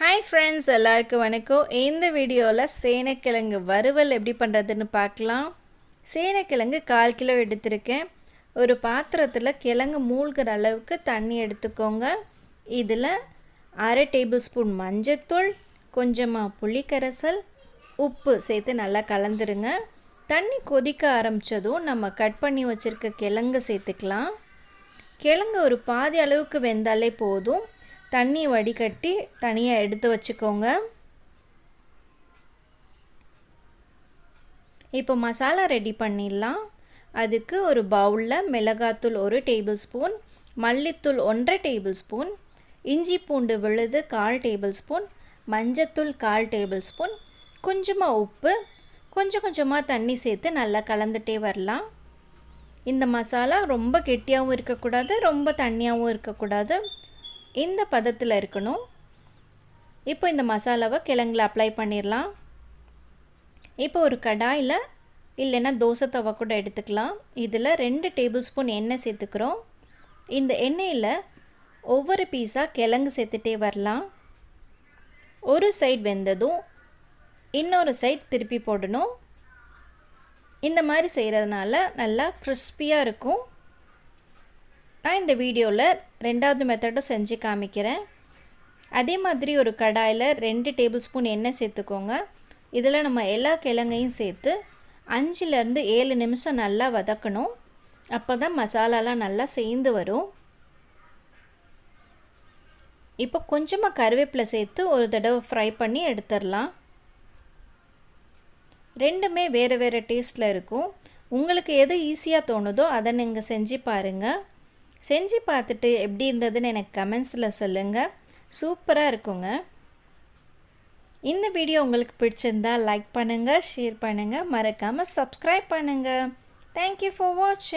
Hi friends, எல்லாருக்கும் வணக்கம். இந்த வீடியோவில் சேனைக்கிழங்கு வறுவல் எப்படி பண்ணுறதுன்னு பார்க்கலாம். சேனைக்கிழங்கு 1/4 கிலோ எடுத்திருக்கேன். ஒரு பாத்திரத்தில் கிழங்கு மூழ்கிற அளவுக்கு தண்ணி எடுத்துக்கோங்க. இதில் 1/2 டேபிள் ஸ்பூன் மஞ்சத்தூள், கொஞ்சமாக புளிக்கரைசல், உப்பு சேர்த்து நல்லா கலந்துருங்க. தண்ணி கொதிக்க ஆரம்பித்ததும் நம்ம கட் பண்ணி வச்சுருக்க கிழங்கு சேர்த்துக்கலாம். கிழங்கு ஒரு பாதி அளவுக்கு வெந்தாலே போதும். தண்ணி வடிகட்டி தனியாக எடுத்து வச்சுக்கோங்க. இப்போ மசாலா ரெடி பண்ணிடலாம். அதுக்கு ஒரு பவுலில் மிளகாத்தூள் 1 டேபிள் ஸ்பூன், மல்லித்தூள் 1/2 டேபிள் ஸ்பூன், இஞ்சி பூண்டு விழுது 1/4 டேபிள் ஸ்பூன், மஞ்சத்தூள் 1/4 டேபிள் ஸ்பூன், கொஞ்சமாக உப்பு, கொஞ்சமாக தண்ணி சேர்த்து நல்லா கலந்துட்டே வரலாம். இந்த மசாலா ரொம்ப கெட்டியாகவும் இருக்கக்கூடாது, ரொம்ப தண்ணியாகவும் இருக்கக்கூடாது. இந்த பதத்தில் இருக்கணும். இப்போ இந்த மசாலாவை கிழங்குல அப்ளை பண்ணிடலாம். இப்போ ஒரு கடாயில் இல்லைன்னா தோசை தவா கூட எடுத்துக்கலாம். இதில் 2 டேபிள் ஸ்பூன் எண்ணெய் சேர்த்துக்கிறோம். இந்த எண்ணெயில் ஒவ்வொரு பீஸாக கிழங்கு சேர்த்துட்டே வரலாம். ஒரு சைடு வெந்ததும் இன்னொரு சைடு திருப்பி போடணும். இந்த மாதிரி செய்கிறதுனால நல்லா கிறிஸ்பியாக இருக்கும். நான் இந்த வீடியோவில் 2வது மெத்தடும் செஞ்சு காமிக்கிறேன். அதே மாதிரி ஒரு கடாயில் 2 டேபிள் ஸ்பூன் எண்ணெய் சேர்த்துக்கோங்க. இதில் நம்ம எல்லா கிழங்கையும் சேர்த்து 5லேருந்து 7 நிமிஷம் நல்லா வதக்கணும். அப்போ தான் மசாலாலாம் நல்லா சேர்ந்து வரும். இப்போ கொஞ்சமாக கருவேப்பிலை சேர்த்து ஒரு தடவை ஃப்ரை பண்ணி எடுத்துடலாம். ரெண்டுமே வேறு வேறு டேஸ்ட்டில் இருக்கும். உங்களுக்கு எது ஈஸியாக தோணுதோ அதை நீங்கள் செஞ்சு பாருங்கள். செஞ்சு பார்த்துட்டு எப்படி இருந்ததுன்னு எனக்கு கமெண்ட்ஸில் சொல்லுங்கள். சூப்பராக இருக்குங்க. இந்த வீடியோ உங்களுக்கு பிடிச்சிருந்தால் லைக் பண்ணுங்கள், ஷேர் பண்ணுங்கள், மறக்காமல் சப்ஸ்கிரைப் பண்ணுங்கள். தேங்க்யூ ஃபார் வாட்சிங்.